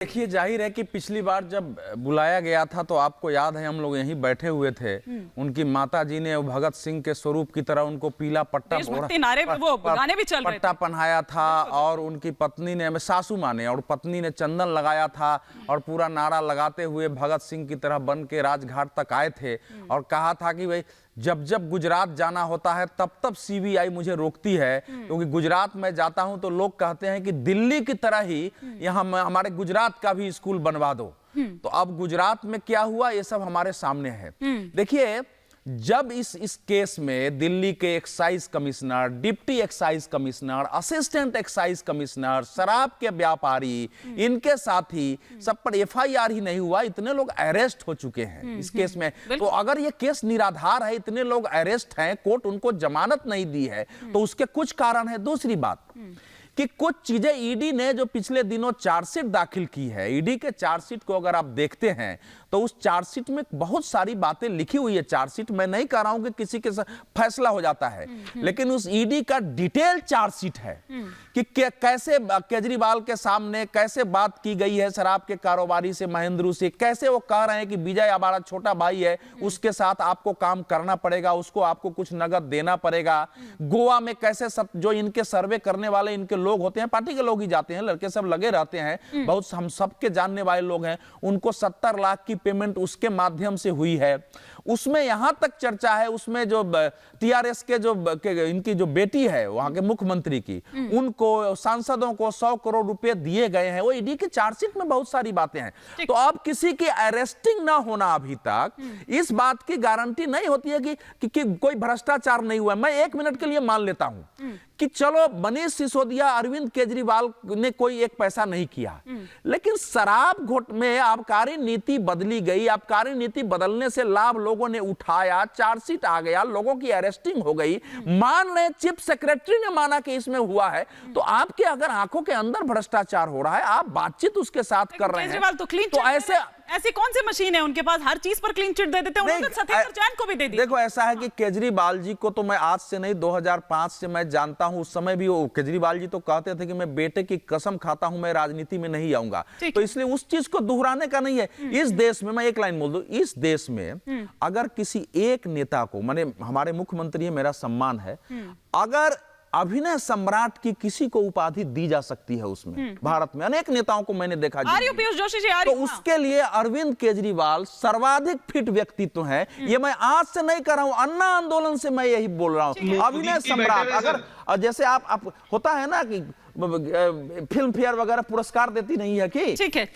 देखिए, जाहिर है कि पिछली बार जब बुलाया गया था तो आपको याद है हम लोग यहीं बैठे हुए थे। उनकी माता जी ने भगत सिंह के स्वरूप की तरह उनको पीला पट्टा गाने भी चल रहे पट्टा पहनाया था और उनकी पत्नी ने, सासू माँ ने, और पत्नी ने चंदन लगाया था और पूरा नारा लगाते हुए भगत सिंह की तरह बन के राजघाट तक आए थे और कहा था कि भाई जब जब गुजरात जाना होता है तब तब सीबीआई मुझे रोकती है, क्योंकि गुजरात में जाता हूं तो लोग कहते हैं कि दिल्ली की तरह ही यहाँ हमारे गुजरात का भी स्कूल बनवा दो। तो अब गुजरात में क्या हुआ ये सब हमारे सामने है। देखिए, जब इस केस में दिल्ली के excise commissioner, deputy excise commissioner, assistant excise commissioner, शराब के व्यापारी, इनके साथी सब पर एफआईआर ही नहीं हुआ, इतने लोग अरेस्ट हो चुके हैं इस केस में। तो अगर ये केस निराधार है, इतने लोग अरेस्ट हैं, कोर्ट उनको जमानत नहीं दी है, तो उसके कुछ कारण है। दूसरी बात कि कुछ चीजें ईडी ने जो पिछले दिनों चार्जशीट दाखिल की है, ईडी के चार्जशीट को अगर आप देखते हैं तो उस चार्जशीट में बहुत सारी बातें लिखी हुई है। चार्जशीट मैं नहीं कह रहा हूं कि किसी के फैसला हो जाता है, लेकिन उस ईडी का डिटेल चार्जशीट है कि कैसे केजरीवाल के सामने कैसे बात की गई है शराब के कारोबारी से, महेंद्रू से, कैसे वो कह रहे हैं कि विजय हमारा छोटा भाई है, उसके साथ आपको काम करना पड़ेगा, उसको आपको कुछ नगद देना पड़ेगा। गोवा में कैसे जो इनके सर्वे करने वाले इनके लोग होते हैं, पार्टी के लोग ही जाते हैं, लड़के सब लगे रहते हैं, बहुत हम सबके जानने वाले लोग हैं, उनको 70 लाख की पेमेंट उसके माध्यम से हुई है। उसमें यहां तक चर्चा है, उसमें जो टीआरएस के इनकी जो बेटी है वहां के मुख्यमंत्री की, उनको सांसदों को 100 करोड़ रुपए दिए गए हैं। वो ईडी की चार्जशीट में बहुत सारी बातें हैं। तो अब किसी की अरेस्टिंग ना होना अभी तक इस बात की गारंटी नहीं होती है कि कोई भ्रष्टाचार नहीं हुआ। मैं 1 मिनट के लिए मान लेता हूं कि चलो मनीष सिसोदिया, अरविंद केजरीवाल ने कोई एक पैसा नहीं किया, लेकिन शराब घोट में आबकारी नीति बदली गई, आबकारी नीति बदलने से लाभ लोगों ने उठाया, चार्जशीट आ गया, लोगों की अरेस्टिंग हो गई, मान रहे चीफ सेक्रेटरी ने माना कि इसमें हुआ है। तो आपके अगर आंखों के अंदर भ्रष्टाचार हो रहा है, आप बातचीत उसके साथ कर रहे हैं, तो ऐसी कौन सी मशीन है उनके पास, हर चीज पर क्लीन चिट दे देते हैं। उन्होंने सत्येंद्र जैन को भी दे दी। देखो, ऐसा है कि केजरीवाल जी को तो मैं आज से नहीं 2005 से मैं जानता हूं। उस समय भी वो केजरीवाल जी तो कहते थे कि मैं बेटे की कसम खाता हूं, मैं राजनीति में नहीं आऊंगा। तो इसलिए उस चीज को दोहराने का नहीं है। इस देश में मैं एक लाइन बोल दूं, इस देश में अगर किसी एक नेता को, माने हमारे मुख्यमंत्री है, मेरा सम्मान है, अगर अभिनय सम्राट की किसी को उपाधि दी जा सकती है उसमें, भारत में अनेक नेताओं को मैंने देखा, पीयूष जोशी जी, तो उसके लिए अरविंद केजरीवाल सर्वाधिक फिट व्यक्तित्व है। ये मैं आज से नहीं कर रहा हूं, अन्ना आंदोलन से मैं यही बोल रहा हूं। अभिनय सम्राट, अगर जैसे आप होता है ना कि फिल्म फेयर वगैरह पुरस्कार देती नहीं है कि, ठीक है।